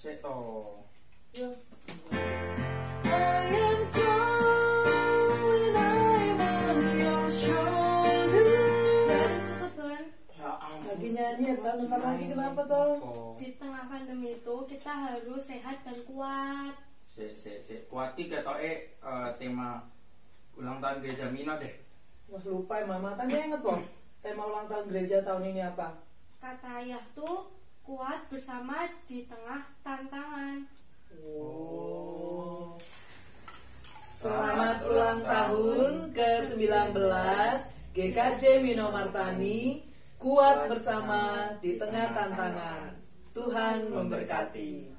Sik to. Yo. I am strong when I'm on your shoulders. Ya ampun. Lagi nyanyi ya, bentar lagi kenapa toh? Di tengah pandemi itu kita harus sehat dan kuat. Sik. Kuati ketoke tema ulang tahun gereja Mino deh. Wah lupa ya mama, tadi inget loh. Tema ulang tahun gereja tahun ini apa? Kata ayah tuh kuat bersama di tengah tantangan. Oh. Selamat ulang tahun ke-19 GKJ Mino Martani. Kuat bersama di tengah tantangan. Tuhan memberkati.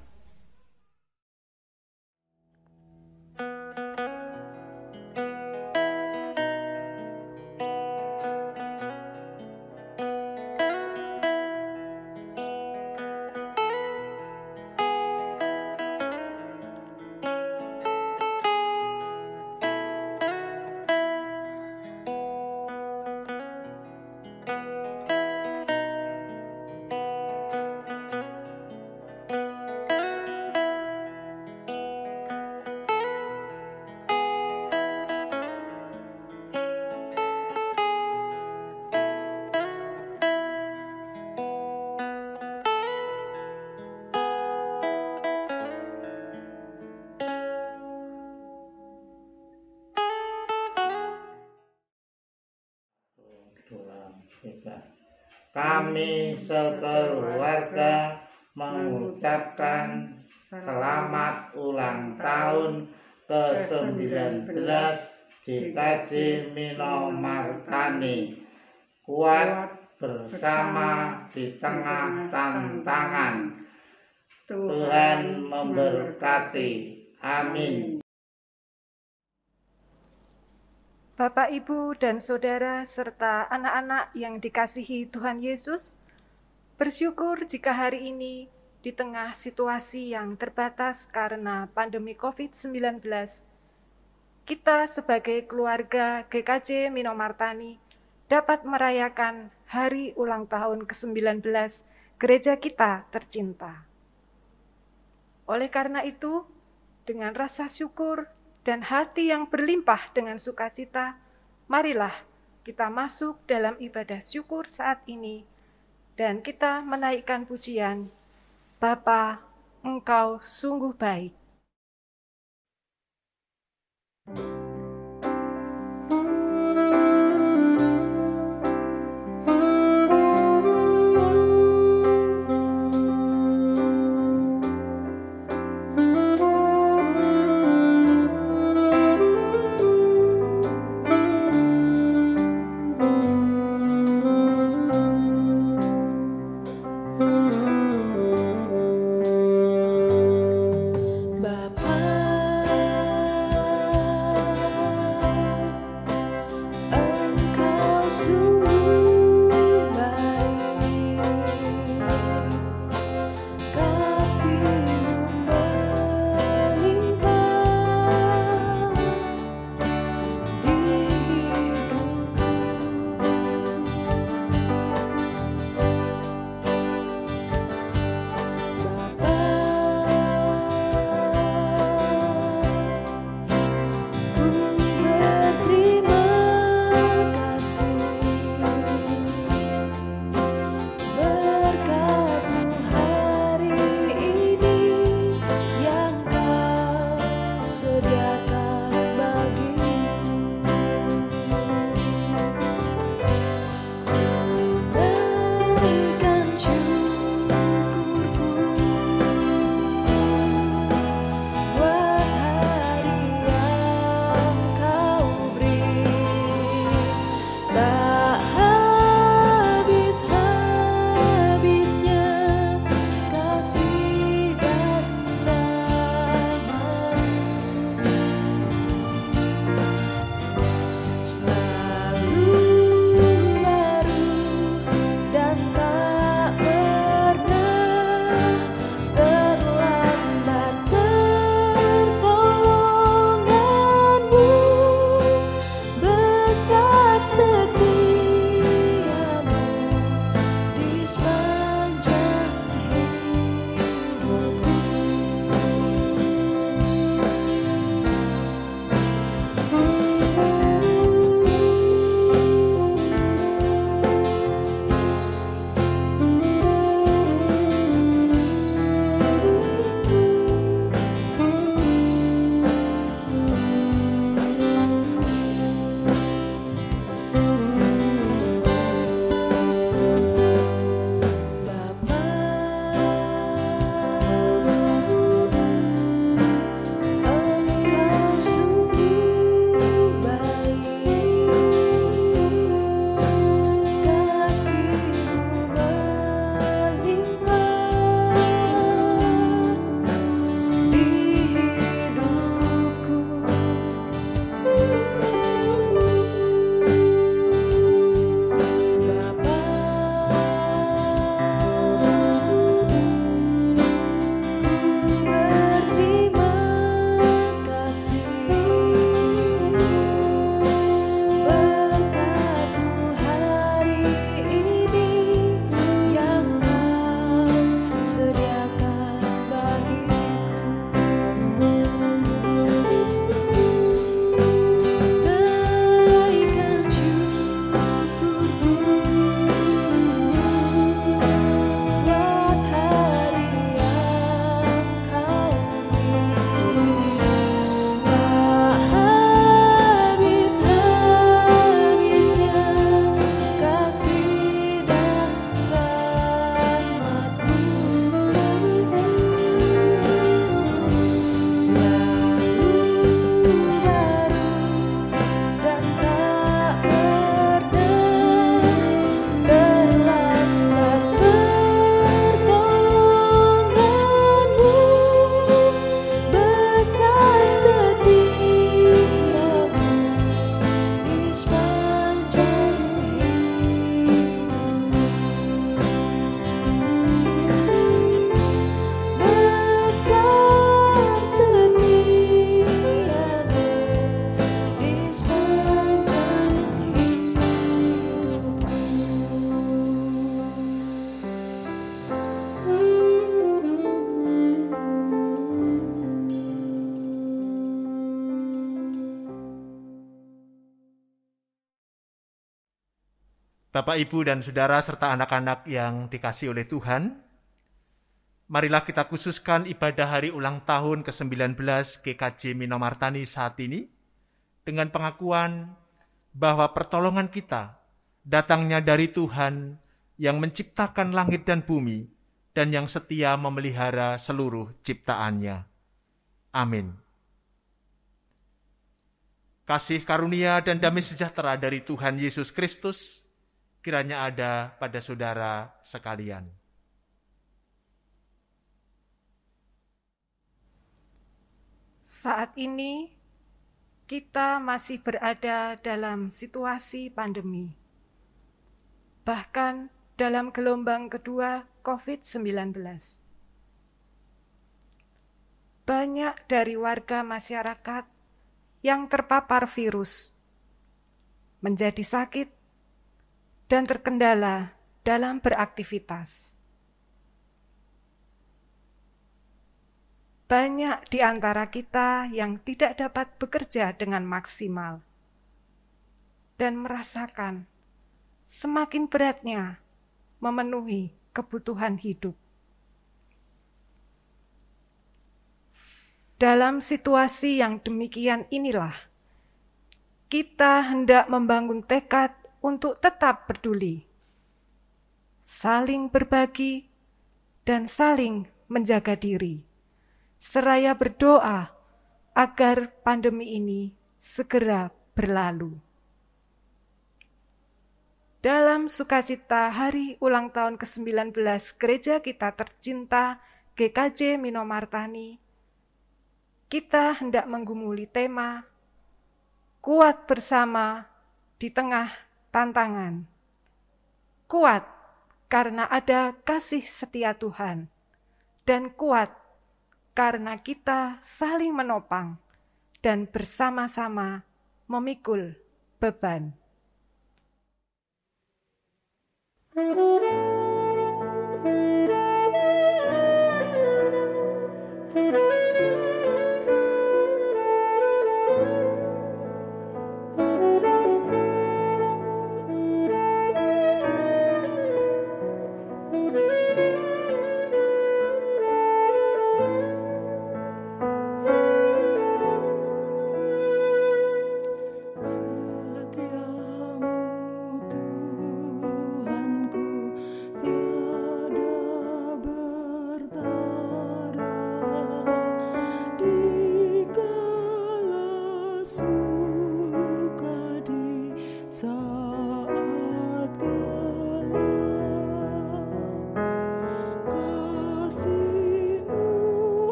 Kami sekeluarga mengucapkan selamat ulang tahun ke-19 GKJ Mino Martani. Kuat bersama di tengah tantangan. Tuhan memberkati. Amin. Bapak, Ibu, dan Saudara, serta anak-anak yang dikasihi Tuhan Yesus, bersyukur jika hari ini di tengah situasi yang terbatas karena pandemi COVID-19, kita sebagai keluarga GKJ Mino Martani dapat merayakan hari ulang tahun ke-19 gereja kita tercinta. Oleh karena itu, dengan rasa syukur dan hati yang berlimpah dengan sukacita, marilah kita masuk dalam ibadah syukur saat ini dan kita menaikkan pujian, Bapa, Engkau sungguh baik. Bapak, Ibu, dan Saudara, serta anak-anak yang dikasihi oleh Tuhan, marilah kita khususkan ibadah hari ulang tahun ke-19 GKJ Minomartani saat ini dengan pengakuan bahwa pertolongan kita datangnya dari Tuhan yang menciptakan langit dan bumi dan yang setia memelihara seluruh ciptaannya. Amin. Kasih karunia dan damai sejahtera dari Tuhan Yesus Kristus kiranya ada pada saudara sekalian. Saat ini kita masih berada dalam situasi pandemi. Bahkan dalam gelombang kedua COVID-19. Banyak dari warga masyarakat yang terpapar virus menjadi sakit dan terkendala dalam beraktivitas. Banyak di antara kita yang tidak dapat bekerja dengan maksimal dan merasakan semakin beratnya memenuhi kebutuhan hidup. Dalam situasi yang demikian inilah, kita hendak membangun tekad untuk tetap peduli, saling berbagi, dan saling menjaga diri, seraya berdoa agar pandemi ini segera berlalu. Dalam sukacita hari ulang tahun ke-19 gereja kita tercinta GKJ Minomartani, kita hendak menggumuli tema Kuat Bersama di Tengah Tantangan. Kuat karena ada kasih setia Tuhan, dan kuat karena kita saling menopang dan bersama-sama memikul beban.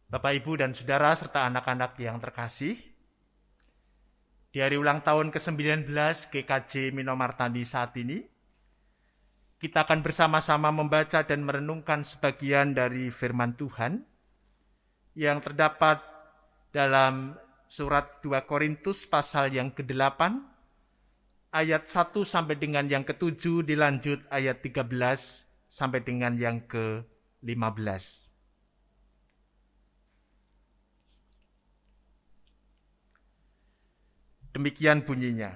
Bapak, Ibu, dan Saudara, serta anak-anak yang terkasih, di hari ulang tahun ke-19 GKJ Minomartani saat ini, kita akan bersama-sama membaca dan merenungkan sebagian dari firman Tuhan yang terdapat dalam surat 2 Korintus pasal yang ke-8, ayat 1 sampai dengan yang ke-7, dilanjut ayat 13 sampai dengan yang ke-15. Demikian bunyinya.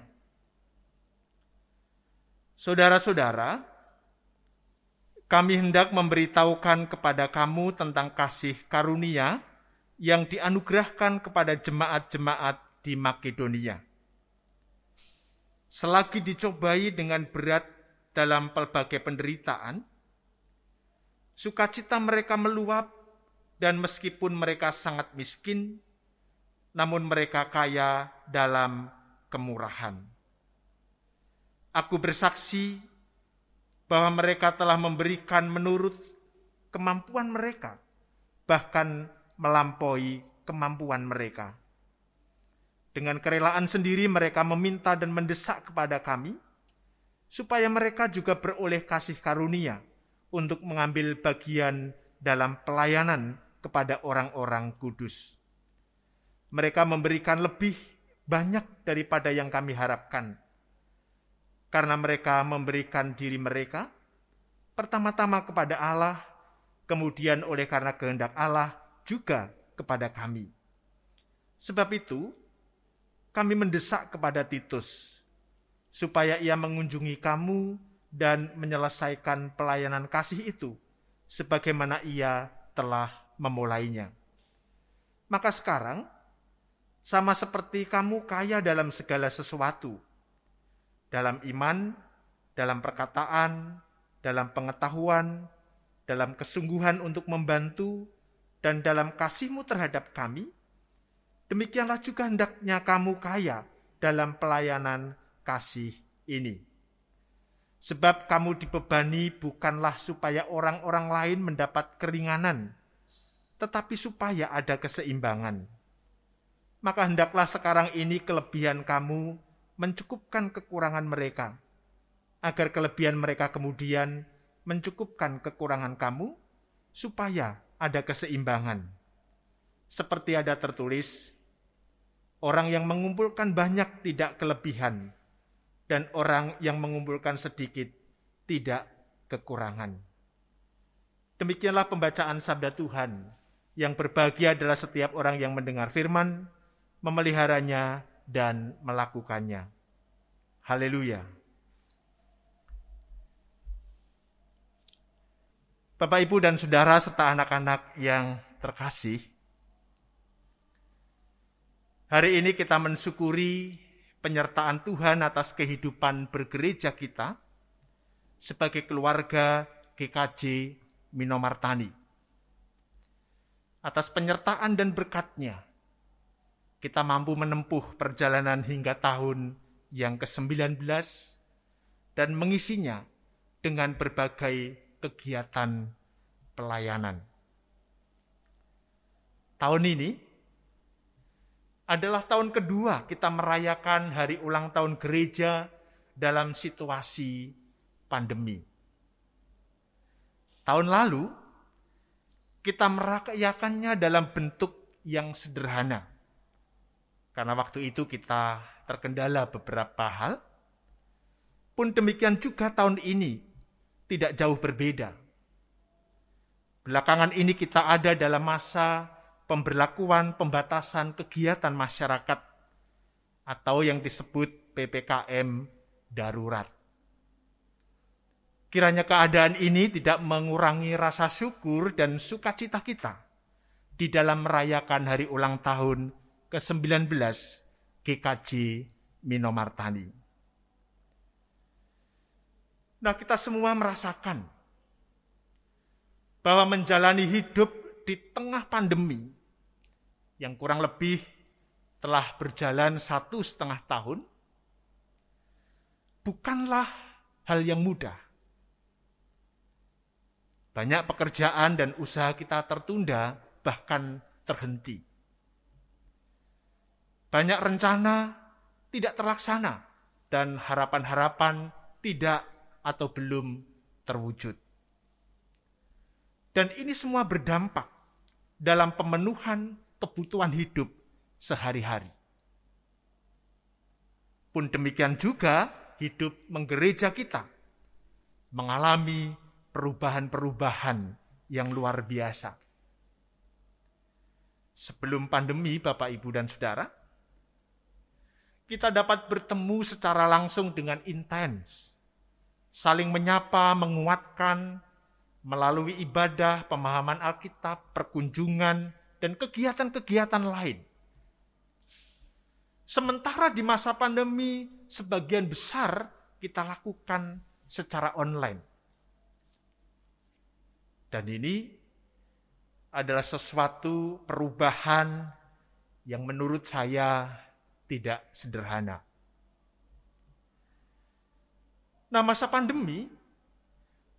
Saudara-saudara, kami hendak memberitahukan kepada kamu tentang kasih karunia yang dianugerahkan kepada jemaat-jemaat di Makedonia. Selagi dicobai dengan berat dalam pelbagai penderitaan, sukacita mereka meluap, dan meskipun mereka sangat miskin, namun mereka kaya dalam kemurahan. Aku bersaksi bahwa mereka telah memberikan menurut kemampuan mereka, bahkan melampaui kemampuan mereka. Dengan kerelaan sendiri mereka meminta dan mendesak kepada kami, supaya mereka juga beroleh kasih karunia untuk mengambil bagian dalam pelayanan kepada orang-orang kudus. Mereka memberikan lebih banyak daripada yang kami harapkan, karena mereka memberikan diri mereka pertama-tama kepada Allah, kemudian oleh karena kehendak Allah juga kepada kami. Sebab itu, kami mendesak kepada Titus, supaya ia mengunjungi kamu dan menyelesaikan pelayanan kasih itu, sebagaimana ia telah memulainya. Maka sekarang, sama seperti kamu kaya dalam segala sesuatu, dalam iman, dalam perkataan, dalam pengetahuan, dalam kesungguhan untuk membantu, dan dalam kasihmu terhadap kami, demikianlah juga hendaknya kamu kaya dalam pelayanan kasih ini. Sebab kamu dibebani bukanlah supaya orang-orang lain mendapat keringanan, tetapi supaya ada keseimbangan. Maka hendaklah sekarang ini kelebihan kamu mencukupkan kekurangan mereka, agar kelebihan mereka kemudian mencukupkan kekurangan kamu, supaya ada keseimbangan. Seperti ada tertulis, orang yang mengumpulkan banyak tidak kelebihan, dan orang yang mengumpulkan sedikit tidak kekurangan. Demikianlah pembacaan sabda Tuhan, yang berbahagia adalah setiap orang yang mendengar firman, memeliharanya, dan melakukannya. Haleluya. Bapak, Ibu, dan Saudara, serta anak-anak yang terkasih, hari ini kita mensyukuri penyertaan Tuhan atas kehidupan bergereja kita sebagai keluarga GKJ Minomartani. Atas penyertaan dan berkat-Nya, kita mampu menempuh perjalanan hingga tahun yang ke-19 dan mengisinya dengan berbagai kegiatan pelayanan. Tahun ini adalah tahun kedua kita merayakan hari ulang tahun gereja dalam situasi pandemi. Tahun lalu, kita merayakannya dalam bentuk yang sederhana. Karena waktu itu kita terkendala beberapa hal. Pun demikian juga tahun ini tidak jauh berbeda. Belakangan ini kita ada dalam masa pemberlakuan pembatasan kegiatan masyarakat atau yang disebut PPKM darurat. Kiranya keadaan ini tidak mengurangi rasa syukur dan sukacita kita di dalam merayakan hari ulang tahun ke-19 GKJ Minomartani. Nah, kita semua merasakan bahwa menjalani hidup di tengah pandemi yang kurang lebih telah berjalan 1,5 tahun bukanlah hal yang mudah. Banyak pekerjaan dan usaha kita tertunda, bahkan terhenti. Banyak rencana tidak terlaksana dan harapan-harapan tidak atau belum terwujud. Dan ini semua berdampak dalam pemenuhan kebutuhan hidup sehari-hari. Pun demikian juga hidup menggereja kita mengalami perubahan-perubahan yang luar biasa. Sebelum pandemi, Bapak, Ibu, dan Saudara, kita dapat bertemu secara langsung dengan intens, saling menyapa, menguatkan, melalui ibadah, pemahaman Alkitab, perkunjungan, dan kegiatan-kegiatan lain. Sementara di masa pandemi, sebagian besar kita lakukan secara online. Dan ini adalah sesuatu perubahan yang menurut saya tidak sederhana. Nah, masa pandemi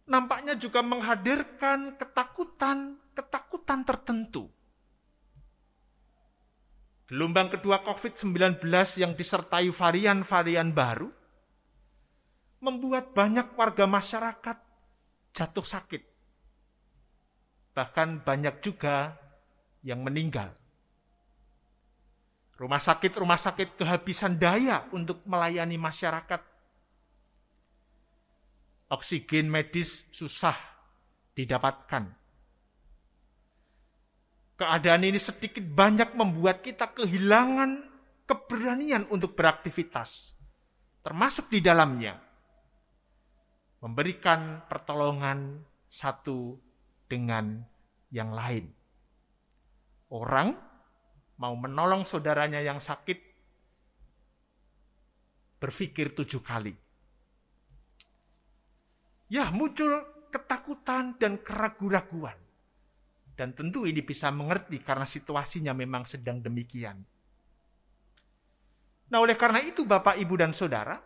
nampaknya juga menghadirkan ketakutan tertentu. Gelombang kedua COVID-19 yang disertai varian-varian baru membuat banyak warga masyarakat jatuh sakit. Bahkan banyak juga yang meninggal. Rumah sakit kehabisan daya untuk melayani masyarakat. Oksigen medis susah didapatkan. Keadaan ini sedikit banyak membuat kita kehilangan keberanian untuk beraktivitas, termasuk di dalamnya memberikan pertolongan satu dengan yang lain. Orang mau menolong saudaranya yang sakit berpikir 7 kali. Ya, muncul ketakutan dan keraguan-raguan. Dan tentu ini bisa mengerti karena situasinya memang sedang demikian. Nah, oleh karena itu Bapak, Ibu, dan Saudara,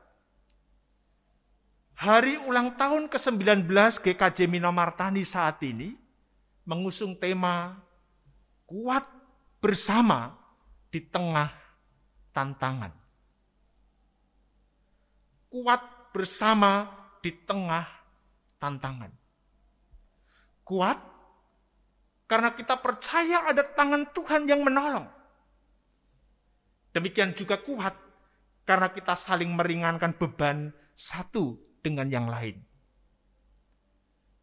hari ulang tahun ke-19 GKJ Minomartani saat ini mengusung tema kuat bersama di tengah tantangan. Kuat bersama di tengah tantangan. Kuat karena kita percaya ada tangan Tuhan yang menolong. Demikian juga kuat karena kita saling meringankan beban satu dengan yang lain.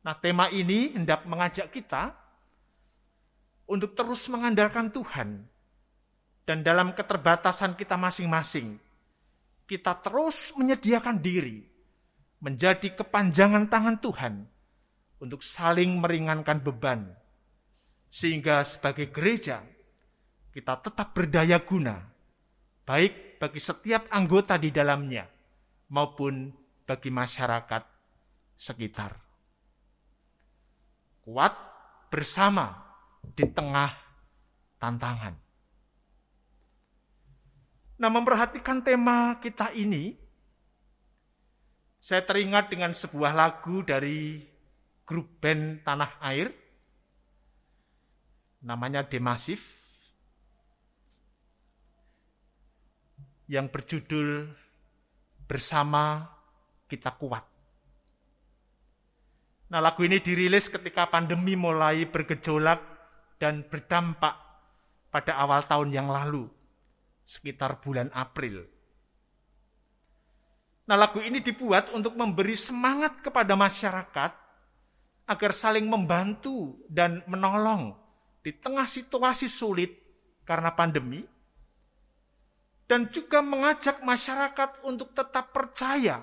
Nah, tema ini hendak mengajak kita untuk terus mengandalkan Tuhan. Dan dalam keterbatasan kita masing-masing, kita terus menyediakan diri menjadi kepanjangan tangan Tuhan untuk saling meringankan beban. Sehingga sebagai gereja, kita tetap berdaya guna, baik bagi setiap anggota di dalamnya, maupun bagi masyarakat sekitar. Kuat bersama di tengah tantangan. Nah, memperhatikan tema kita ini, saya teringat dengan sebuah lagu dari grup band Tanah Air, namanya Demasif, yang berjudul Bersama Kita Kuat. Nah, lagu ini dirilis ketika pandemi mulai bergejolak dan berdampak pada awal tahun yang lalu, sekitar bulan April. Nah, lagu ini dibuat untuk memberi semangat kepada masyarakat agar saling membantu dan menolong di tengah situasi sulit karena pandemi, dan juga mengajak masyarakat untuk tetap percaya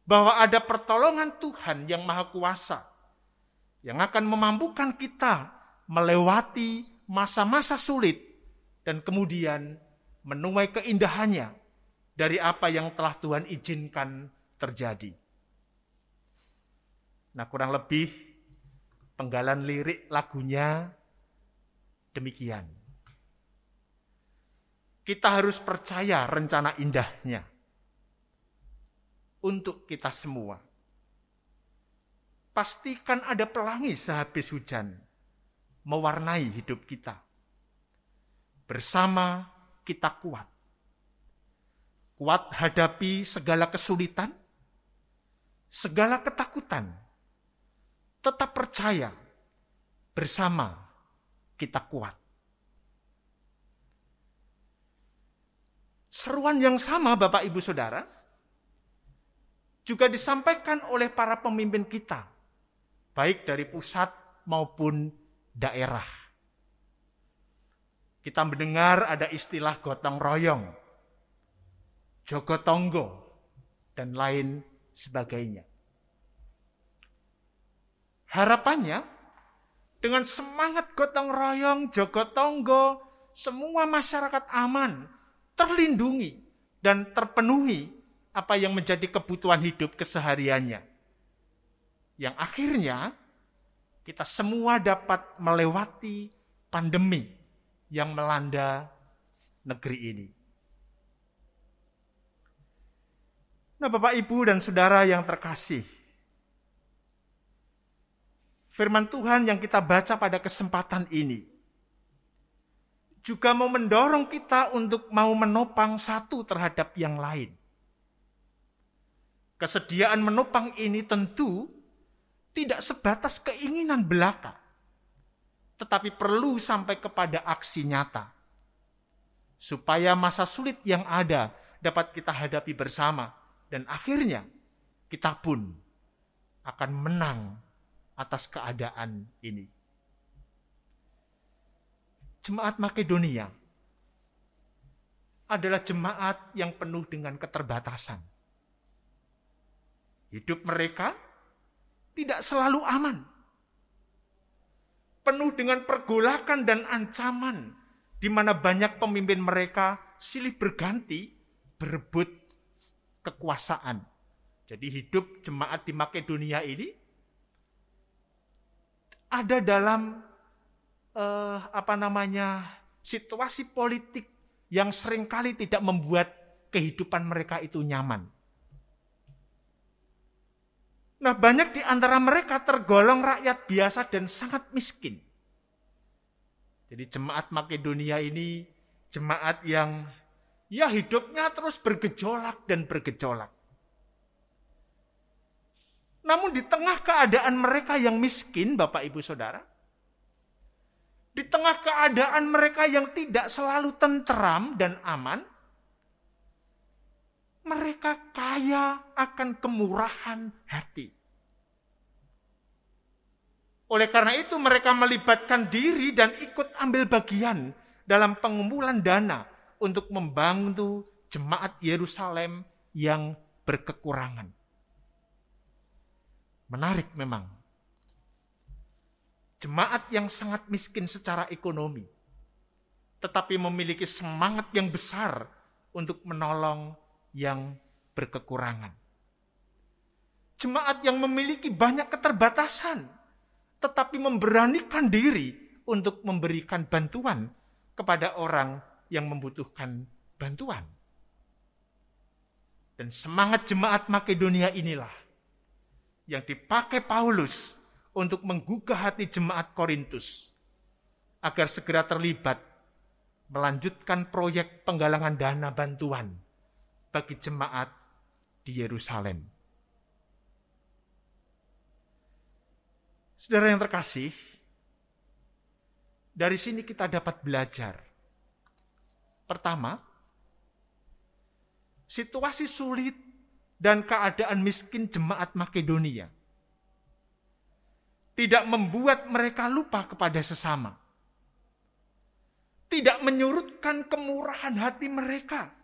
bahwa ada pertolongan Tuhan yang maha kuasa yang akan memampukan kita melewati masa-masa sulit dan kemudian menuai keindahannya dari apa yang telah Tuhan izinkan terjadi. Nah, kurang lebih penggalan lirik lagunya demikian. Kita harus percaya rencana indahnya untuk kita semua. Pastikan ada pelangi sehabis hujan mewarnai hidup kita. Bersama kita kuat. Kuat hadapi segala kesulitan, segala ketakutan. Tetap percaya, bersama kita kuat. Seruan yang sama, Bapak Ibu Saudara, juga disampaikan oleh para pemimpin kita, baik dari pusat maupun daerah. Kita mendengar ada istilah gotong royong, jogotongo, dan lain sebagainya. Harapannya, dengan semangat gotong royong, jogotongo, semua masyarakat aman, terlindungi, dan terpenuhi apa yang menjadi kebutuhan hidup kesehariannya. Yang akhirnya, kita semua dapat melewati pandemi yang melanda negeri ini. Nah, Bapak, Ibu, dan Saudara yang terkasih, firman Tuhan yang kita baca pada kesempatan ini juga mau mendorong kita untuk mau menopang satu terhadap yang lain. Kesediaan menopang ini tentu tidak sebatas keinginan belaka, tetapi perlu sampai kepada aksi nyata. Supaya masa sulit yang ada dapat kita hadapi bersama, dan akhirnya kita pun akan menang atas keadaan ini. Jemaat Makedonia adalah jemaat yang penuh dengan keterbatasan. Hidup mereka tidak selalu aman. Penuh dengan pergolakan dan ancaman, di mana banyak pemimpin mereka silih berganti berebut kekuasaan. Jadi hidup jemaat di Makedonia ini ada dalam situasi politik yang seringkali tidak membuat kehidupan mereka itu nyaman. Nah, banyak di antara mereka tergolong rakyat biasa dan sangat miskin. Jadi jemaat Makedonia ini jemaat yang hidupnya terus bergejolak dan bergejolak. Namun di tengah keadaan mereka yang miskin, Bapak Ibu Saudara, di tengah keadaan mereka yang tidak selalu tentram dan aman, mereka kaya akan kemurahan hati. Oleh karena itu mereka melibatkan diri dan ikut ambil bagian dalam pengumpulan dana untuk membantu jemaat Yerusalem yang berkekurangan. Menarik memang. Jemaat yang sangat miskin secara ekonomi, tetapi memiliki semangat yang besar untuk menolong yang berkekurangan. Jemaat yang memiliki banyak keterbatasan, tetapi memberanikan diri untuk memberikan bantuan kepada orang yang membutuhkan bantuan. Dan semangat jemaat Makedonia inilah yang dipakai Paulus untuk menggugah hati jemaat Korintus agar segera terlibat melanjutkan proyek penggalangan dana bantuan bagi jemaat di Yerusalem. Saudara yang terkasih, dari sini kita dapat belajar. Pertama, situasi sulit dan keadaan miskin jemaat Makedonia tidak membuat mereka lupa kepada sesama. Tidak menyurutkan kemurahan hati mereka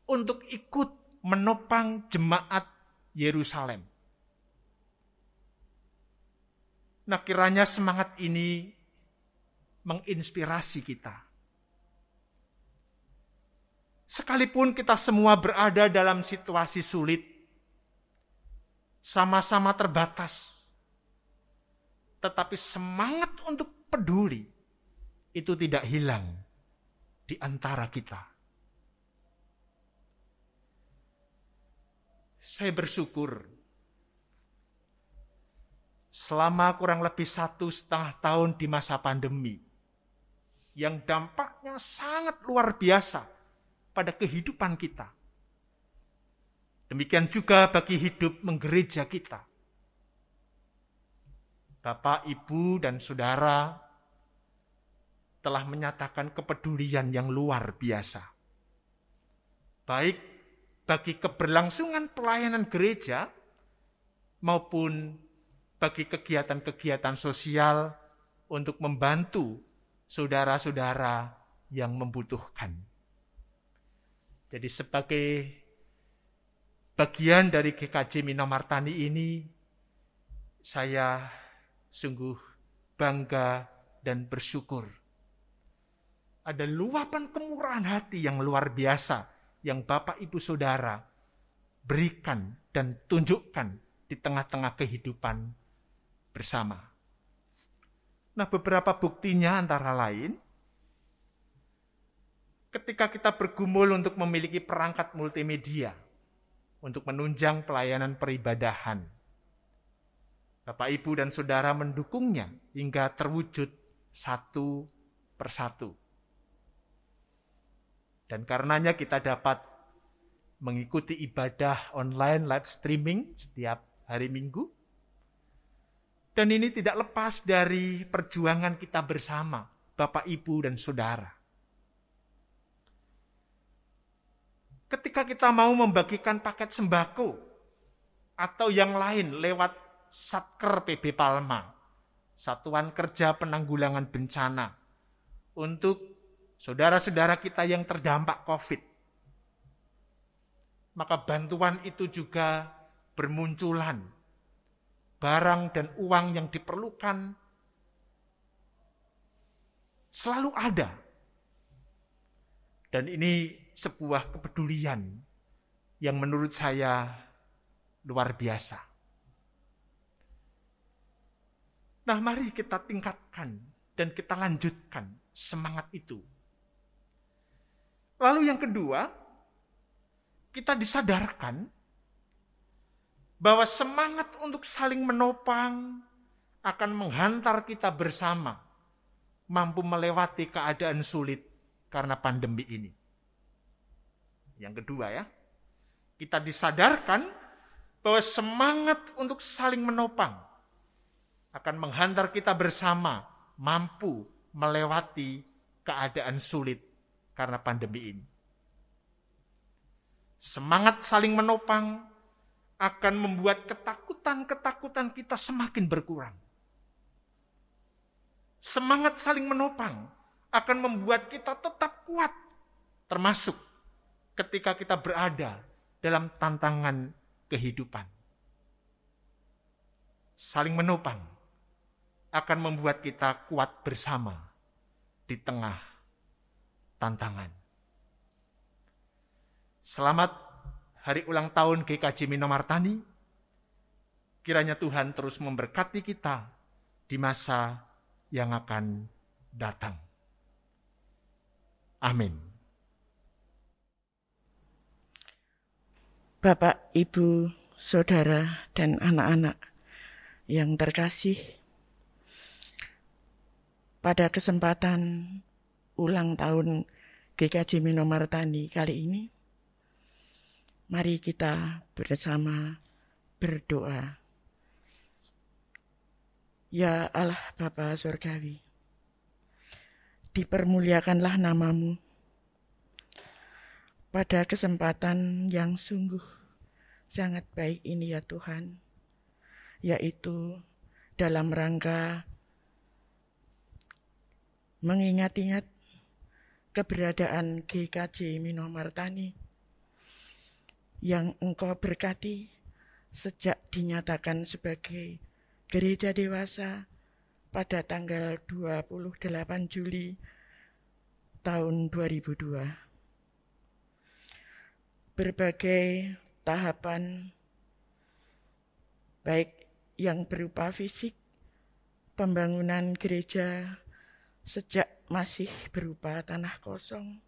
untuk ikut menopang jemaat Yerusalem. Nah, kiranya semangat ini menginspirasi kita. Sekalipun kita semua berada dalam situasi sulit, sama-sama terbatas, tetapi semangat untuk peduli itu tidak hilang di antara kita. Saya bersyukur selama kurang lebih 1,5 tahun di masa pandemi, yang dampaknya sangat luar biasa pada kehidupan kita. Demikian juga bagi hidup menggereja kita. Bapak, Ibu, dan Saudara telah menyatakan kepedulian yang luar biasa. Baik bagi keberlangsungan pelayanan gereja maupun bagi kegiatan-kegiatan sosial untuk membantu saudara-saudara yang membutuhkan. Jadi sebagai bagian dari GKJ Minomartani ini, saya sungguh bangga dan bersyukur. Ada luapan kemurahan hati yang luar biasa yang Bapak Ibu Saudara berikan dan tunjukkan di tengah-tengah kehidupan bersama. Nah, beberapa buktinya antara lain, ketika kita bergumul untuk memiliki perangkat multimedia untuk menunjang pelayanan peribadahan, Bapak, Ibu, dan Saudara mendukungnya hingga terwujud satu persatu. Dan karenanya kita dapat mengikuti ibadah online live streaming setiap hari Minggu. Dan ini tidak lepas dari perjuangan kita bersama, Bapak, Ibu, dan Saudara. Ketika kita mau membagikan paket sembako atau yang lain lewat Satker PB Palma, Satuan Kerja Penanggulangan Bencana, untuk saudara-saudara kita yang terdampak COVID, maka bantuan itu juga bermunculan. Barang dan uang yang diperlukan selalu ada. Dan ini sebuah kepedulian yang menurut saya luar biasa. Nah, mari kita tingkatkan dan kita lanjutkan semangat itu. Lalu yang kedua, kita disadarkan bahwa semangat untuk saling menopang akan menghantar kita bersama mampu melewati keadaan sulit karena pandemi ini. Yang kedua ya, kita disadarkan bahwa semangat untuk saling menopang akan menghantar kita bersama mampu melewati keadaan sulit karena pandemi ini. Semangat saling menopang akan membuat ketakutan-ketakutan kita semakin berkurang. Semangat saling menopang akan membuat kita tetap kuat, termasuk ketika kita berada dalam tantangan kehidupan. Saling menopang akan membuat kita kuat bersama di tengah tantangan. Selamat hari ulang tahun GKJ Minomartani. Kiranya Tuhan terus memberkati kita di masa yang akan datang. Amin. Bapak, Ibu, Saudara, dan anak-anak yang terkasih, pada kesempatan ulang tahun GKJ Minomartani kali ini, mari kita bersama berdoa. Ya Allah Bapa Surgawi, dipermuliakanlah nama-Mu pada kesempatan yang sungguh sangat baik ini ya Tuhan, yaitu dalam rangka mengingat-ingat keberadaan GKJ Minomartani yang Engkau berkati sejak dinyatakan sebagai gereja dewasa pada tanggal 28 Juli tahun 2002. Berbagai tahapan, baik yang berupa fisik, pembangunan gereja sejak masih berupa tanah kosong,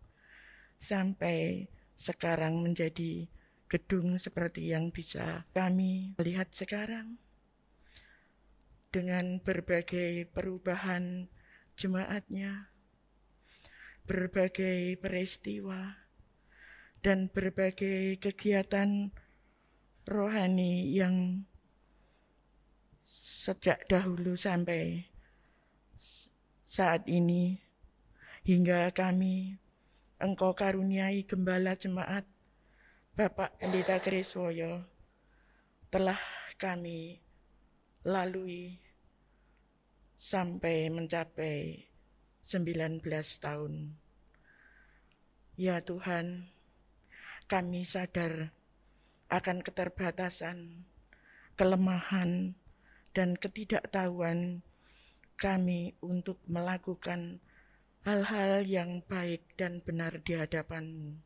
sampai sekarang menjadi gedung seperti yang bisa kami lihat sekarang, dengan berbagai perubahan jemaatnya, berbagai peristiwa, dan berbagai kegiatan rohani yang sejak dahulu sampai saat ini, hingga kami Engkau karuniai Gembala Jemaat Bapak Pendeta Kriswoyo telah kami lalui sampai mencapai 19 tahun. Ya Tuhan, kami sadar akan keterbatasan, kelemahan, dan ketidaktahuan kami untuk melakukan hal-hal yang baik dan benar di hadapan-Mu.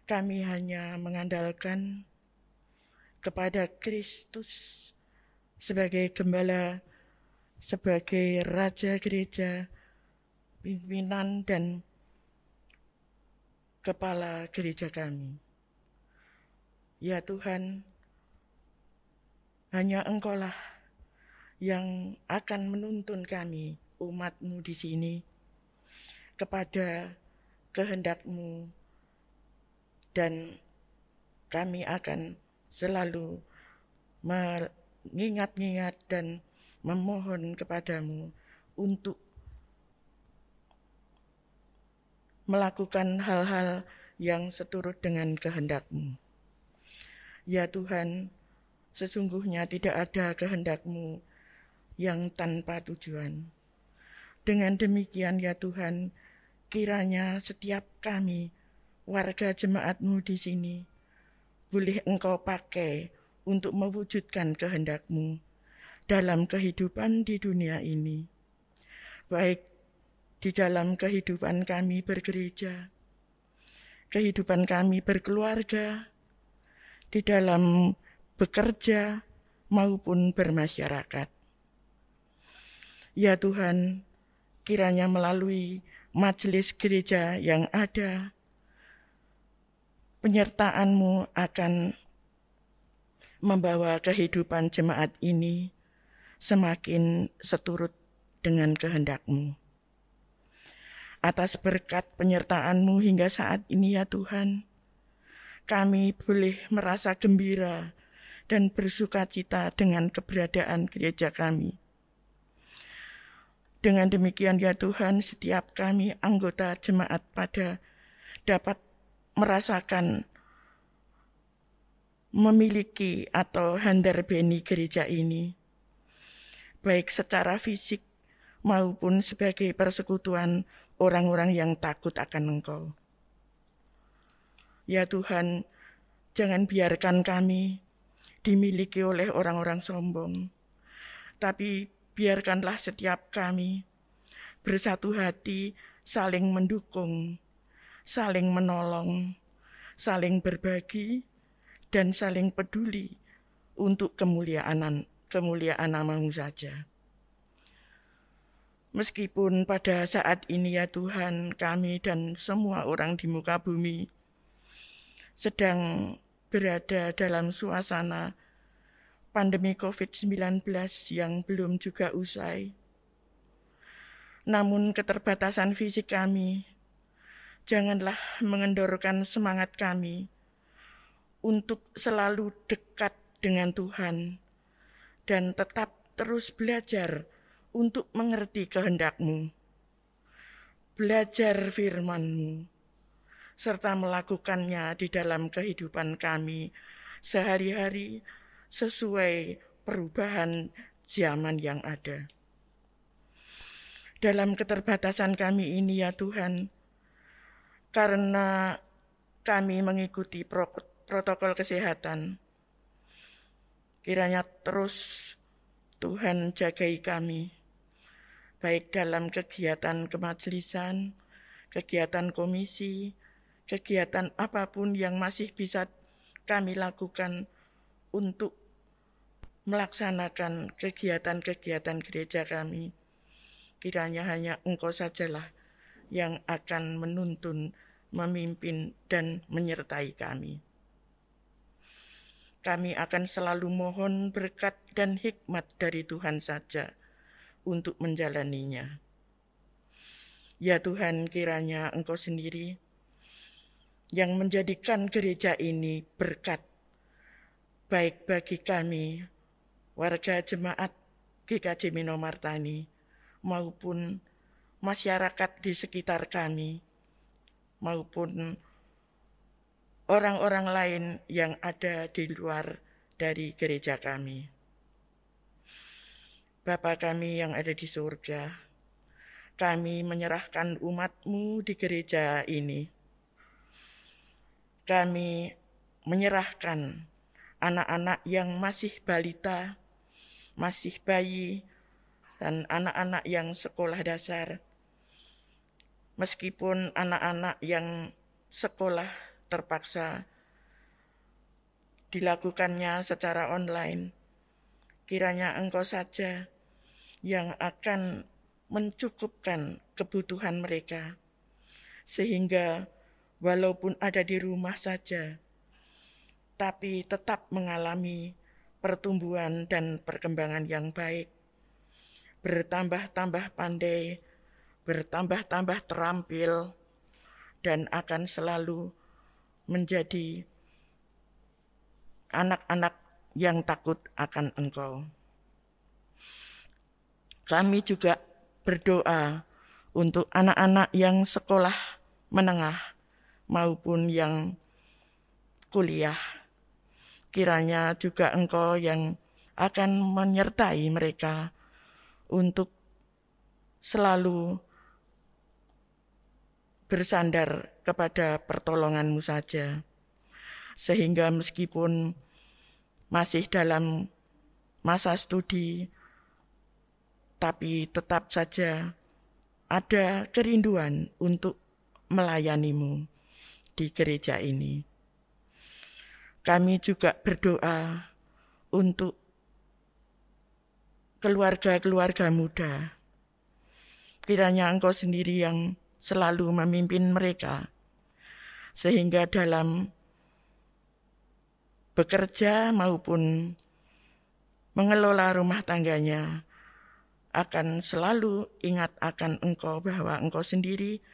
Kami hanya mengandalkan kepada Kristus sebagai Gembala, sebagai Raja Gereja, pimpinan dan Kepala Gereja kami. Ya Tuhan, hanya Engkaulah yang akan menuntun kami, umat-Mu di sini, kepada kehendak-Mu, dan kami akan selalu mengingat-ingat dan memohon kepada-Mu untuk melakukan hal-hal yang seturut dengan kehendak-Mu. Ya Tuhan, sesungguhnya tidak ada kehendak-Mu yang tanpa tujuan. Dengan demikian ya Tuhan, kiranya setiap kami, warga jemaat-Mu di sini, boleh Engkau pakai untuk mewujudkan kehendak-Mu dalam kehidupan di dunia ini. Baik di dalam kehidupan kami bergereja, kehidupan kami berkeluarga, di dalam bekerja maupun bermasyarakat. Ya Tuhan, kiranya melalui majelis gereja yang ada, penyertaan-Mu akan membawa kehidupan jemaat ini semakin seturut dengan kehendak-Mu. Atas berkat penyertaan-Mu hingga saat ini ya Tuhan, kami boleh merasa gembira dan bersukacita dengan keberadaan gereja kami. Dengan demikian ya Tuhan, setiap kami anggota jemaat pada dapat merasakan memiliki atau handarbeni gereja ini, baik secara fisik maupun sebagai persekutuan orang-orang yang takut akan Engkau. Ya Tuhan, jangan biarkan kami dimiliki oleh orang-orang sombong, tapi biarkanlah setiap kami bersatu hati, saling mendukung, saling menolong, saling berbagi, dan saling peduli untuk kemuliaan nama-Mu saja. Meskipun pada saat ini ya Tuhan, kami dan semua orang di muka bumi sedang berada dalam suasana pandemi COVID-19 yang belum juga usai. Namun keterbatasan fisik kami janganlah mengendorkan semangat kami untuk selalu dekat dengan Tuhan dan tetap terus belajar untuk mengerti kehendak-Mu, belajar firman-Mu, serta melakukannya di dalam kehidupan kami sehari-hari sesuai perubahan zaman yang ada. Dalam keterbatasan kami ini ya Tuhan, karena kami mengikuti protokol kesehatan, Kiranya terus Tuhan jagai kami, baik dalam kegiatan kemajelisan, kegiatan komisi, kegiatan apapun yang masih bisa kami lakukan untuk melaksanakan kegiatan-kegiatan gereja kami. Kiranya hanya Engkau sajalah yang akan menuntun, memimpin, dan menyertai kami. Kami akan selalu mohon berkat dan hikmat dari Tuhan saja untuk menjalaninya. Ya Tuhan, kiranya Engkau sendiri yang menjadikan gereja ini berkat, baik bagi kami, warga jemaat GKJ Minomartani, maupun masyarakat di sekitar kami, maupun orang-orang lain yang ada di luar dari gereja kami. Bapa kami yang ada di surga, kami menyerahkan umat-Mu di gereja ini. Kami menyerahkan anak-anak yang masih balita, masih bayi, dan anak-anak yang sekolah dasar. Meskipun anak-anak yang sekolah terpaksa dilakukannya secara online, kiranya Engkau saja yang akan mencukupkan kebutuhan mereka, sehingga walaupun ada di rumah saja, tapi tetap mengalami pertumbuhan dan perkembangan yang baik, bertambah-tambah pandai, bertambah-tambah terampil, dan akan selalu menjadi anak-anak yang takut akan Engkau. Kami juga berdoa untuk anak-anak yang sekolah menengah maupun yang kuliah. Kiranya juga Engkau yang akan menyertai mereka untuk selalu bersandar kepada pertolongan-Mu saja, sehingga meskipun masih dalam masa studi, tapi tetap saja ada kerinduan untuk melayani-Mu di gereja ini. Kami juga berdoa untuk keluarga-keluarga muda. Kiranya Engkau sendiri yang selalu memimpin mereka, sehingga dalam bekerja maupun mengelola rumah tangganya akan selalu ingat akan Engkau, bahwa Engkau sendiri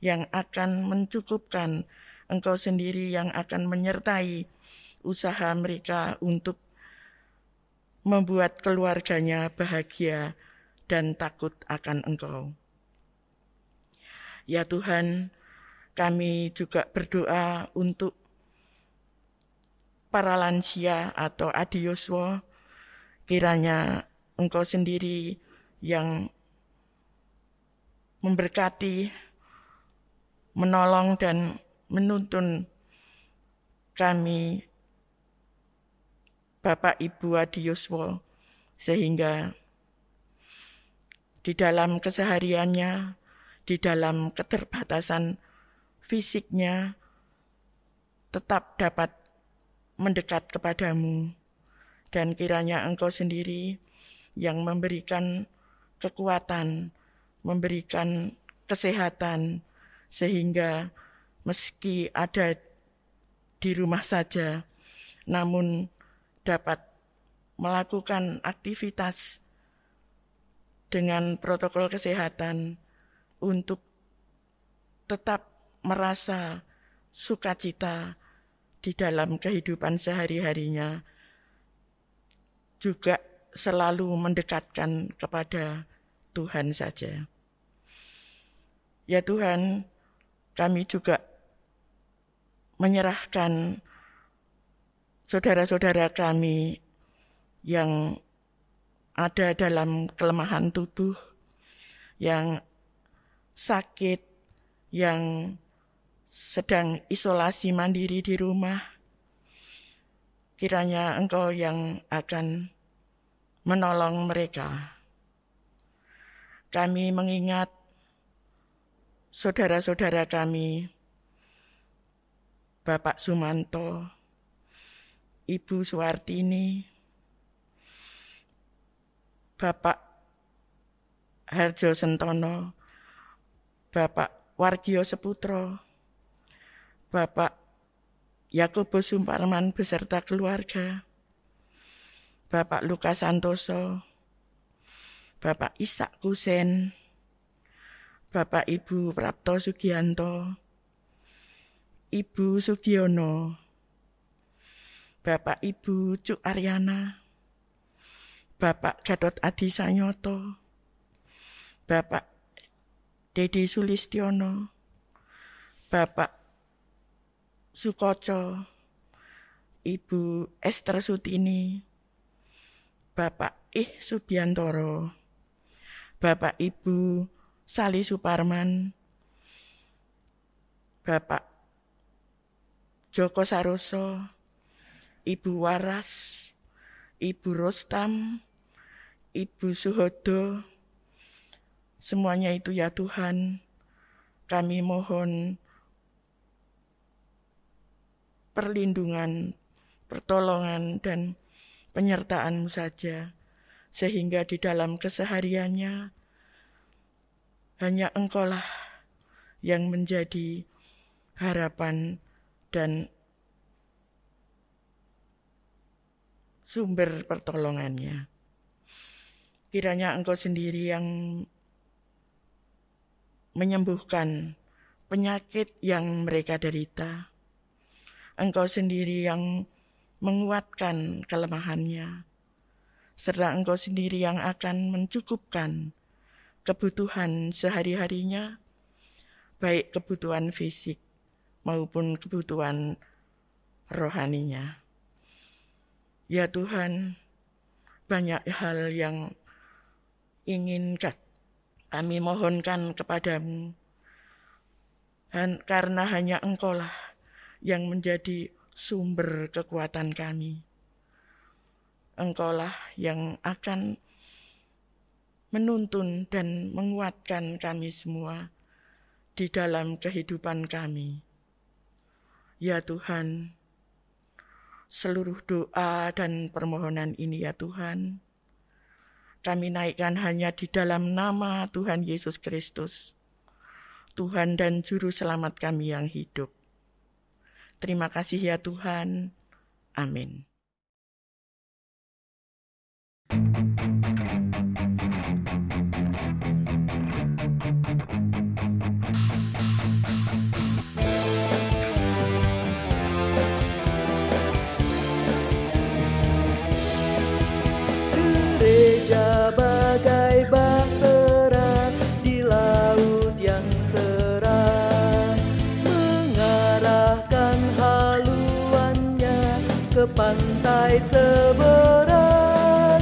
yang akan mencukupkan, Engkau sendiri yang akan menyertai usaha mereka untuk membuat keluarganya bahagia dan takut akan Engkau. Ya Tuhan, kami juga berdoa untuk para lansia atau adioswo, kiranya Engkau sendiri yang memberkati, menolong dan menuntun kami Bapak Ibu adioswo, sehingga di dalam kesehariannya, di dalam keterbatasan fisiknya, tetap dapat mendekat kepadamu, dan kiranya Engkau sendiri yang memberikan kekuatan, memberikan kesehatan, sehingga meski ada di rumah saja, namun dapat melakukan aktivitas dengan protokol kesehatan untuk tetap merasa sukacita di dalam kehidupan sehari-harinya, juga selalu mendekatkan kepada Tuhan saja. Ya Tuhan, kami juga menyerahkan saudara-saudara kami yang ada dalam kelemahan tubuh, yang sakit, yang sedang isolasi mandiri di rumah. Kiranya Engkau yang akan menolong mereka. Kami mengingat saudara-saudara kami, Bapak Sumanto, Ibu Suwartini, Bapak Harjo Sentono, Bapak Wargio Seputro, Bapak Yakobus Sumparman beserta keluarga, Bapak Lukas Santoso, Bapak Ishak Kusen, Bapak Ibu Prapto Sugianto, Ibu Sugiono, Bapak Ibu Cuk Aryana, Bapak Gatot Adi Sanyoto, Bapak Dedi Sulistiono, Bapak Sukoco, Ibu Esther Sutini, Bapak Subiantoro, Bapak Ibu Sali Suparman, Bapak Joko Saroso, Ibu Waras, Ibu Rostam, Ibu Suhodo, semuanya itu ya Tuhan, kami mohon perlindungan, pertolongan, dan penyertaan-Mu saja, sehingga di dalam kesehariannya hanya Engkau-lah yang menjadi harapan dan sumber pertolongannya. Kiranya Engkau sendiri yang menyembuhkan penyakit yang mereka derita. Engkau sendiri yang menguatkan kelemahannya, serta Engkau sendiri yang akan mencukupkan kebutuhan sehari-harinya, baik kebutuhan fisik maupun kebutuhan rohaninya. Ya Tuhan, banyak hal yang ingin kami mohonkan kepadamu, karena hanya Engkau-lah yang menjadi sumber kekuatan kami. Engkau-lah yang akan menuntun dan menguatkan kami semua di dalam kehidupan kami. Ya Tuhan, seluruh doa dan permohonan ini ya Tuhan, kami naikkan hanya di dalam nama Tuhan Yesus Kristus, Tuhan dan Juru Selamat kami yang hidup. Terima kasih ya Tuhan. Amin. Gereja bagai bahtera di laut yang cerah, mengarahkan haluannya ke pantai seberang,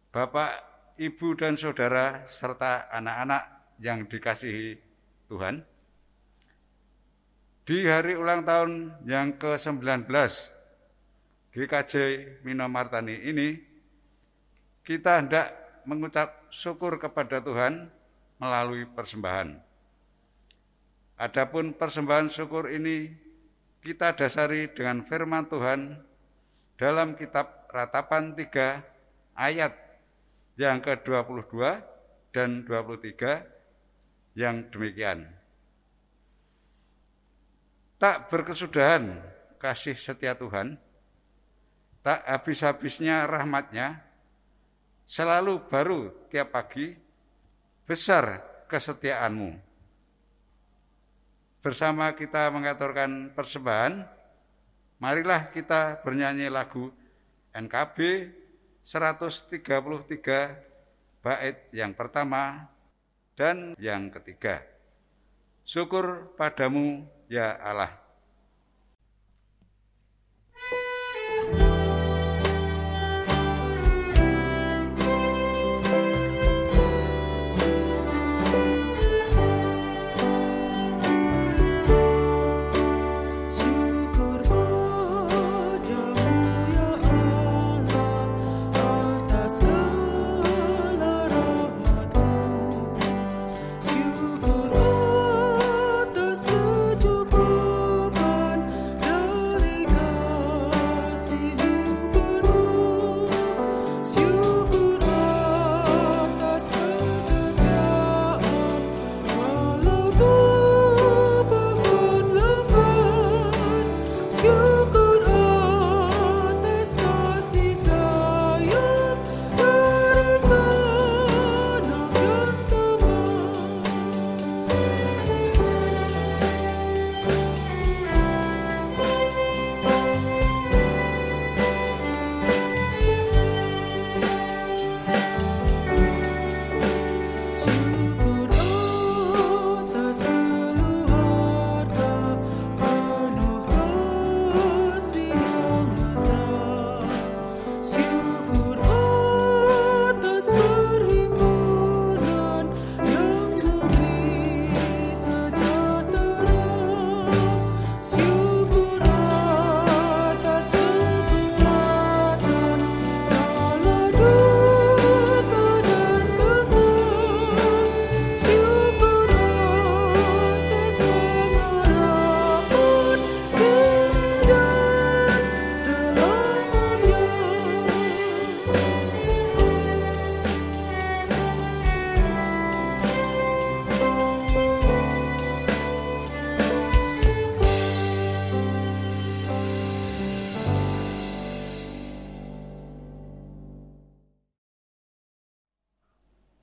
Bapak, Ibu, dan Saudara, serta anak-anak yang dikasihi Tuhan, di hari ulang tahun yang ke-19 GKJ Minomartani ini, kita hendak mengucap syukur kepada Tuhan melalui persembahan. Adapun persembahan syukur ini kita dasari dengan firman Tuhan dalam kitab Ratapan 3 ayat yang ke-22 dan 23 yang demikian. Tak berkesudahan kasih setia Tuhan, tak habis-habisnya rahmat-Nya, selalu baru tiap pagi, besar kesetiaan-Mu. Bersama kita mengaturkan persembahan, marilah kita bernyanyi lagu NKB 133 bait yang pertama dan yang ketiga. Syukur padamu ya Allah.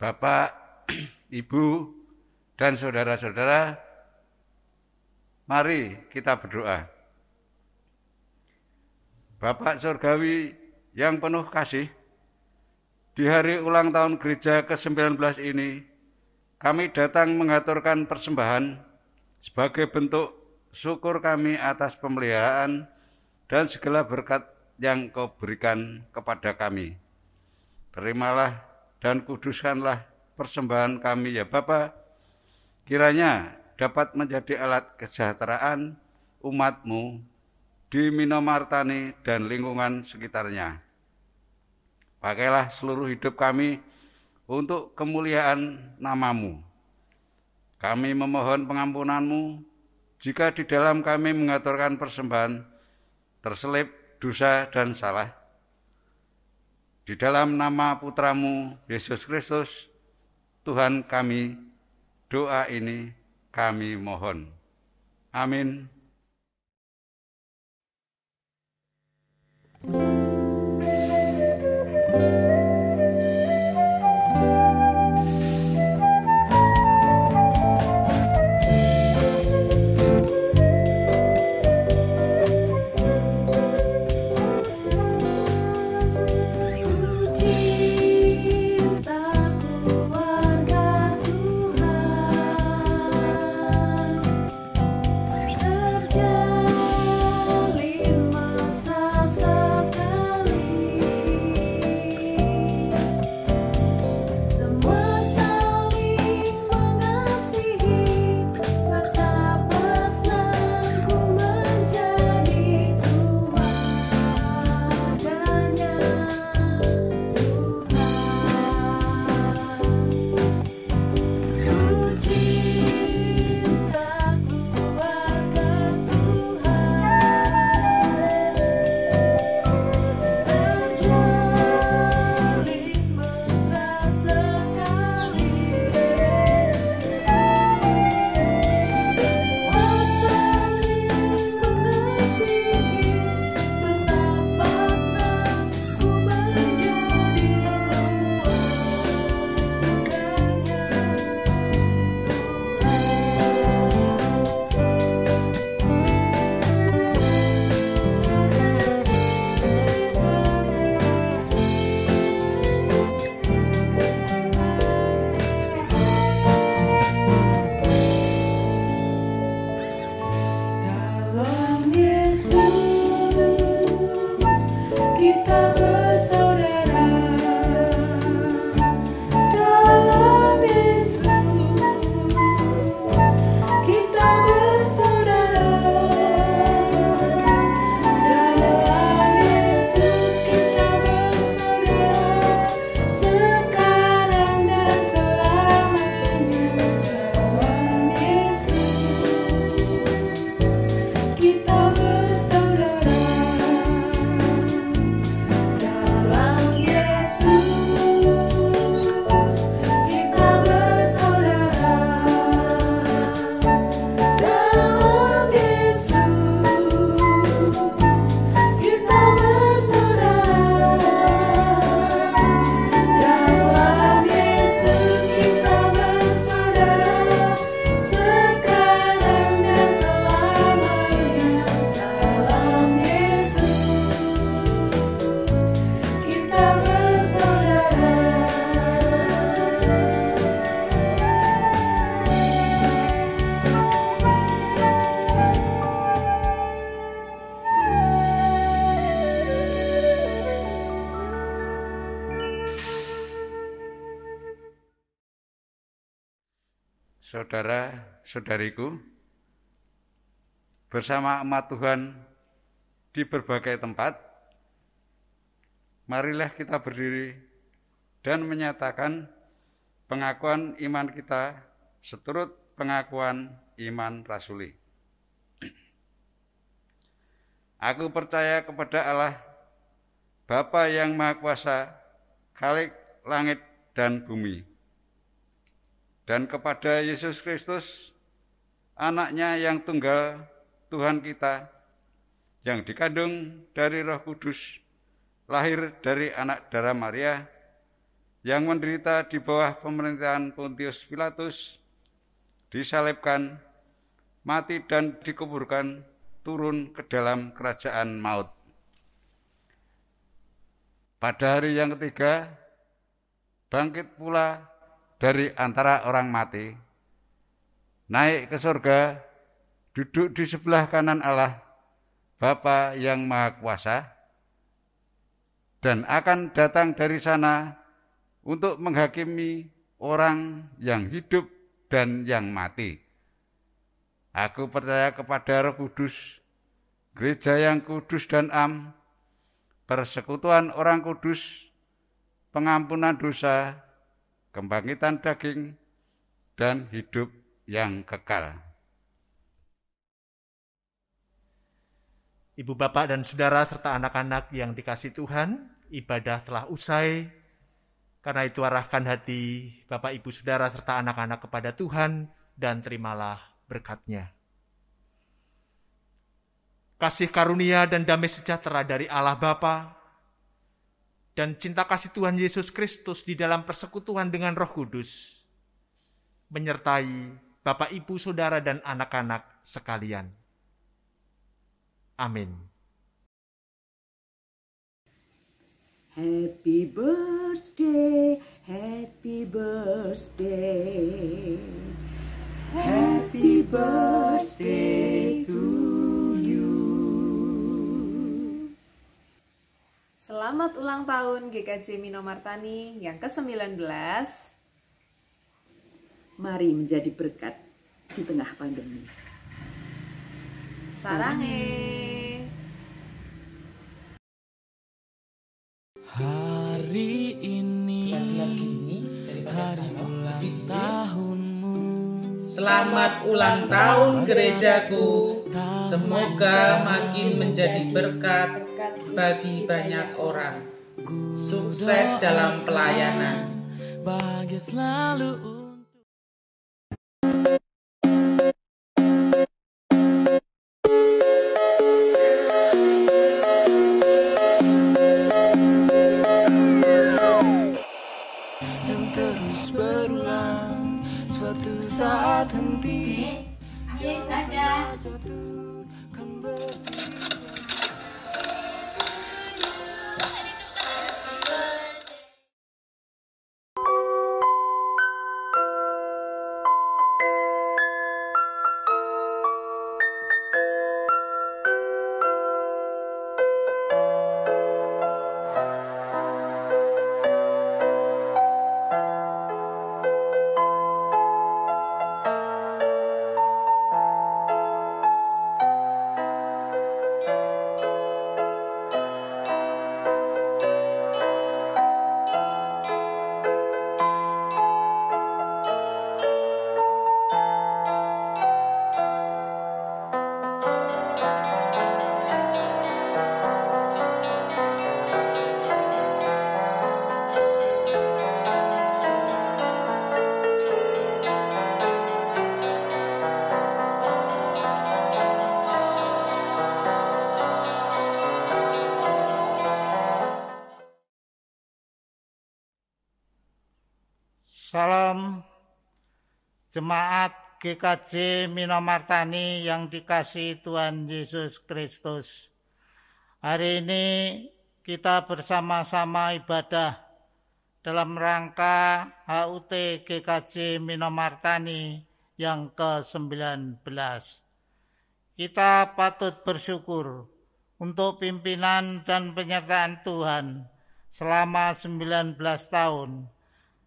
Bapak, Ibu, dan saudara-saudara, mari kita berdoa. Bapak Surgawi yang penuh kasih, di hari ulang tahun gereja ke-19 ini, kami datang mengaturkan persembahan sebagai bentuk syukur kami atas pemeliharaan dan segala berkat yang Kau berikan kepada kami. Terimalah dan kuduskanlah persembahan kami ya Bapa, kiranya dapat menjadi alat kesejahteraan umat-Mu di Minomartani dan lingkungan sekitarnya. Pakailah seluruh hidup kami untuk kemuliaan nama-Mu. Kami memohon pengampunan-Mu jika di dalam kami mengaturkan persembahan terselip dosa dan salah. Di dalam nama Putra-Mu, Yesus Kristus, Tuhan kami, doa ini kami mohon. Amin. Terjalin masa sekarang. saudara-saudariku, bersama umat Tuhan di berbagai tempat, marilah kita berdiri dan menyatakan pengakuan iman kita seturut pengakuan iman rasuli. Aku percaya kepada Allah, Bapa yang Maha Kuasa, Khalik langit dan bumi, dan kepada Yesus Kristus, Anak-Nya yang tunggal, Tuhan kita, yang dikandung dari Roh Kudus, lahir dari anak darah Maria, yang menderita di bawah pemerintahan Pontius Pilatus, disalibkan, mati dan dikuburkan, turun ke dalam kerajaan maut. Pada hari yang ketiga, bangkit pula dari antara orang mati, naik ke surga, duduk di sebelah kanan Allah, Bapa yang Maha Kuasa, dan akan datang dari sana untuk menghakimi orang yang hidup dan yang mati. Aku percaya kepada Roh Kudus, gereja yang kudus dan am, persekutuan orang kudus, pengampunan dosa, kebangkitan daging, dan hidup yang kekal. Ibu, bapak, dan saudara serta anak-anak yang dikasihi Tuhan, ibadah telah usai. Karena itu arahkan hati bapak, ibu, saudara serta anak-anak kepada Tuhan dan terimalah berkat-Nya. Kasih karunia dan damai sejahtera dari Allah Bapa dan cinta kasih Tuhan Yesus Kristus di dalam persekutuan dengan Roh Kudus menyertai bapak, ibu, saudara, dan anak-anak sekalian. Amin. Happy birthday, happy birthday, happy birthday to you. Selamat ulang tahun GKJ Minomartani yang ke-19. Mari menjadi berkat di tengah pandemi. Sarange. Hari ini hari ulang tahunmu. Selamat ulang tahun gerejaku. Semoga makin menjadi berkat bagi banyak orang. Sukses dalam pelayanan. Bahagia selalu. Saat henti, jatuh kembali. Salam jemaat GKJ Minomartani yang dikasihi Tuhan Yesus Kristus. Hari ini kita bersama-sama ibadah dalam rangka HUT GKJ Minomartani yang ke-19. Kita patut bersyukur untuk pimpinan dan penyertaan Tuhan selama 19 tahun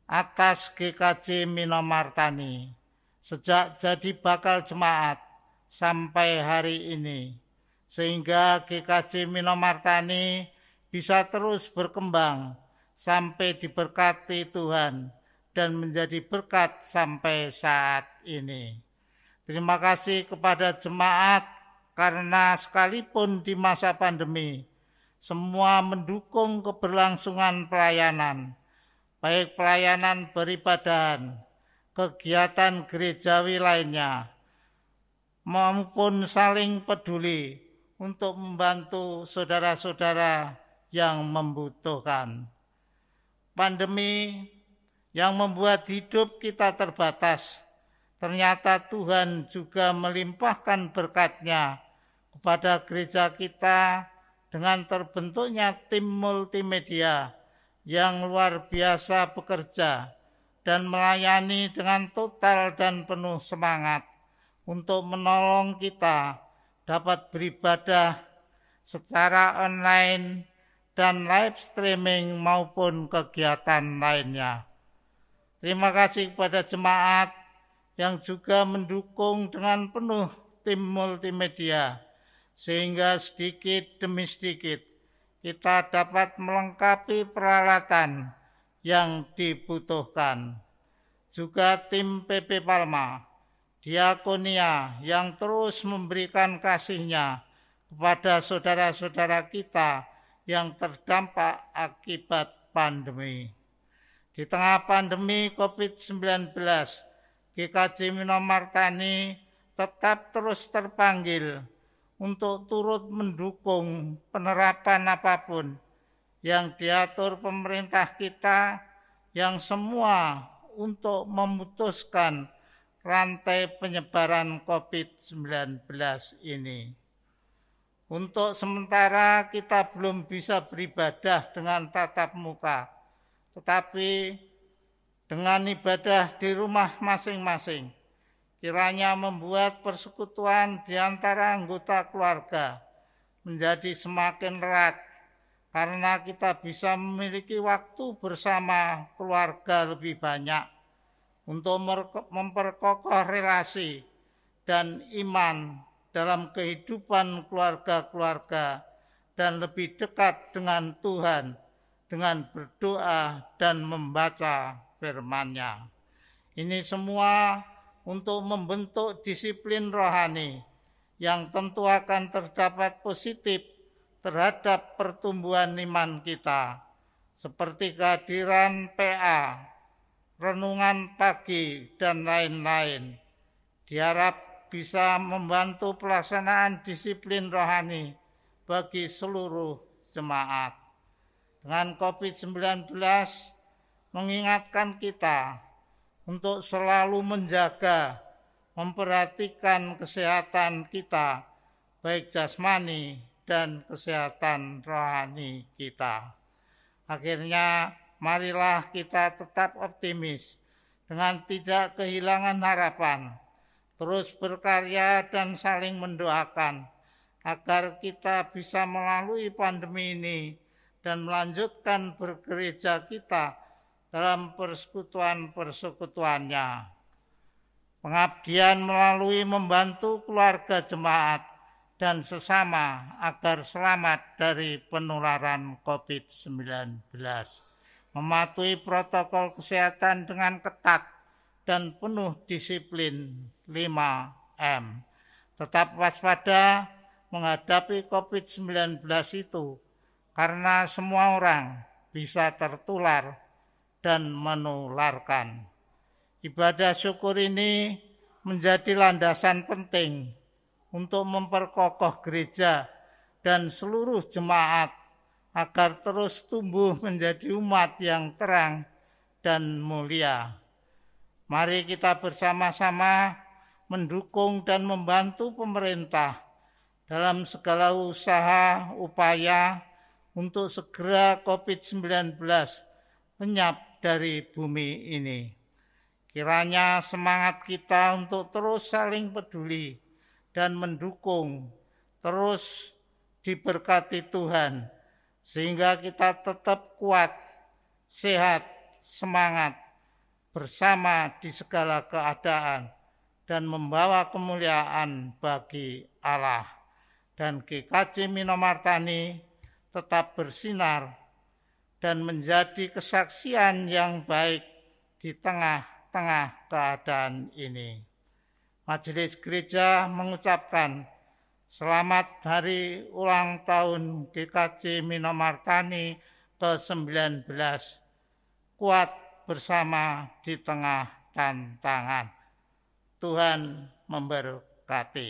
atas GKJ Minomartani, sejak jadi bakal jemaat sampai hari ini, sehingga GKJ Minomartani bisa terus berkembang sampai diberkati Tuhan dan menjadi berkat sampai saat ini. Terima kasih kepada jemaat karena sekalipun di masa pandemi, semua mendukung keberlangsungan pelayanan, baik pelayanan beribadahan, kegiatan gerejawi lainnya, maupun saling peduli untuk membantu saudara-saudara yang membutuhkan. Pandemi yang membuat hidup kita terbatas, ternyata Tuhan juga melimpahkan berkat-Nya kepada gereja kita dengan terbentuknya tim multimedia yang luar biasa bekerja dan melayani dengan total dan penuh semangat untuk menolong kita dapat beribadah secara online dan live streaming maupun kegiatan lainnya. Terima kasih kepada jemaat yang juga mendukung dengan penuh tim multimedia, sehingga sedikit demi sedikit kita dapat melengkapi peralatan yang dibutuhkan. Juga tim PP Palma, Diakonia yang terus memberikan kasih-Nya kepada saudara-saudara kita yang terdampak akibat pandemi. Di tengah pandemi COVID-19, GKJ Minomartani tetap terus terpanggil untuk turut mendukung penerapan apapun yang diatur pemerintah kita, yang semua untuk memutuskan rantai penyebaran COVID-19 ini. Untuk sementara kita belum bisa beribadah dengan tatap muka, tetapi dengan ibadah di rumah masing-masing, kiranya membuat persekutuan di antara anggota keluarga menjadi semakin erat, karena kita bisa memiliki waktu bersama keluarga lebih banyak untuk memperkokoh relasi dan iman dalam kehidupan keluarga-keluarga dan lebih dekat dengan Tuhan dengan berdoa dan membaca firman-Nya. Ini semua untuk membentuk disiplin rohani yang tentu akan terdapat positif terhadap pertumbuhan iman kita, seperti kehadiran PA, renungan pagi, dan lain-lain. Diharap bisa membantu pelaksanaan disiplin rohani bagi seluruh jemaat. Dengan COVID-19 mengingatkan kita untuk selalu menjaga, memperhatikan kesehatan kita, baik jasmani dan kesehatan rohani kita. Akhirnya, marilah kita tetap optimis dengan tidak kehilangan harapan, terus berkarya dan saling mendoakan agar kita bisa melalui pandemi ini dan melanjutkan bergereja kita dalam persekutuan-persekutuannya. Pengabdian melalui membantu keluarga jemaat dan sesama agar selamat dari penularan COVID-19. Mematuhi protokol kesehatan dengan ketat dan penuh disiplin 5M. Tetap waspada menghadapi COVID-19 itu, karena semua orang bisa tertular dan menularkan. Ibadah syukur ini menjadi landasan penting untuk memperkokoh gereja dan seluruh jemaat agar terus tumbuh menjadi umat yang terang dan mulia. Mari kita bersama-sama mendukung dan membantu pemerintah dalam segala usaha upaya untuk segera COVID-19 lenyap dari bumi ini. Kiranya semangat kita untuk terus saling peduli dan mendukung terus diberkati Tuhan, sehingga kita tetap kuat, sehat, semangat, bersama di segala keadaan, dan membawa kemuliaan bagi Allah. Dan GKJ Minomartani tetap bersinar dan menjadi kesaksian yang baik di tengah-tengah keadaan ini. Majelis Gereja mengucapkan selamat hari ulang tahun GKJ Minomartani ke-19. Kuat bersama di tengah tantangan. Tuhan memberkati.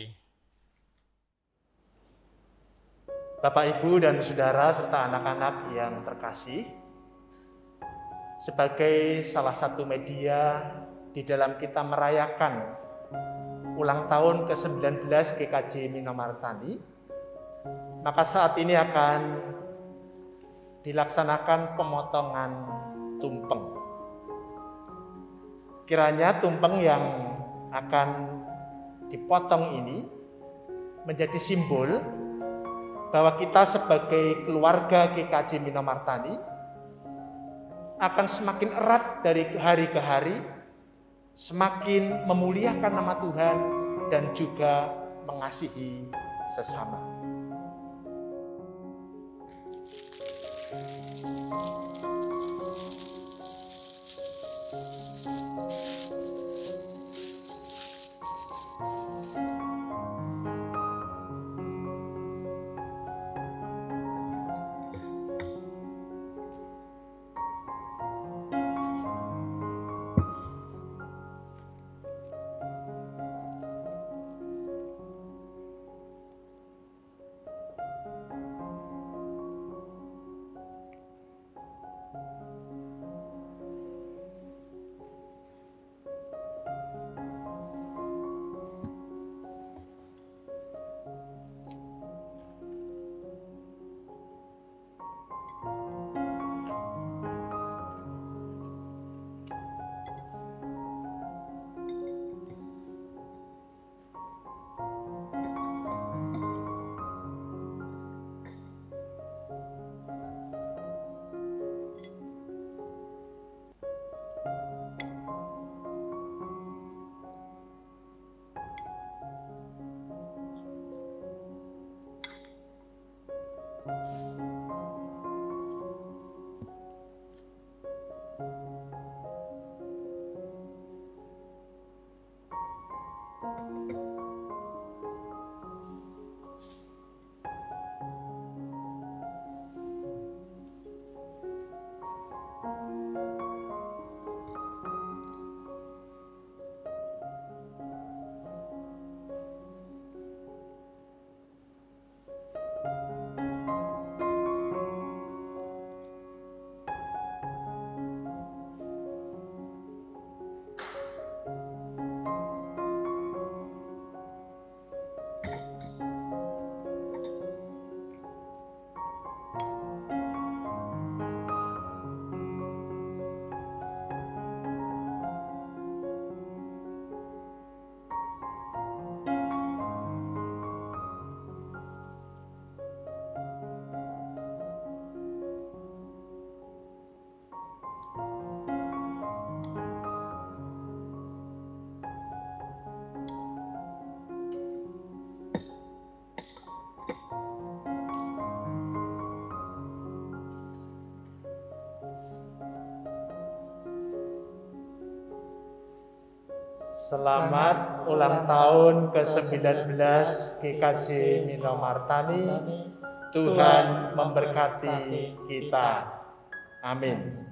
Bapak, Ibu, dan Saudara serta anak-anak yang terkasih, sebagai salah satu media di dalam kita merayakan ulang tahun ke-19 GKJ Minomartani, maka saat ini akan dilaksanakan pemotongan tumpeng. Kiranya tumpeng yang akan dipotong ini menjadi simbol bahwa kita sebagai keluarga GKJ Minomartani akan semakin erat dari hari ke hari, semakin memuliakan nama Tuhan dan juga mengasihi sesama. Selamat ulang tahun ke-19 GKJ Minomartani. Tuhan memberkati kita. Amin.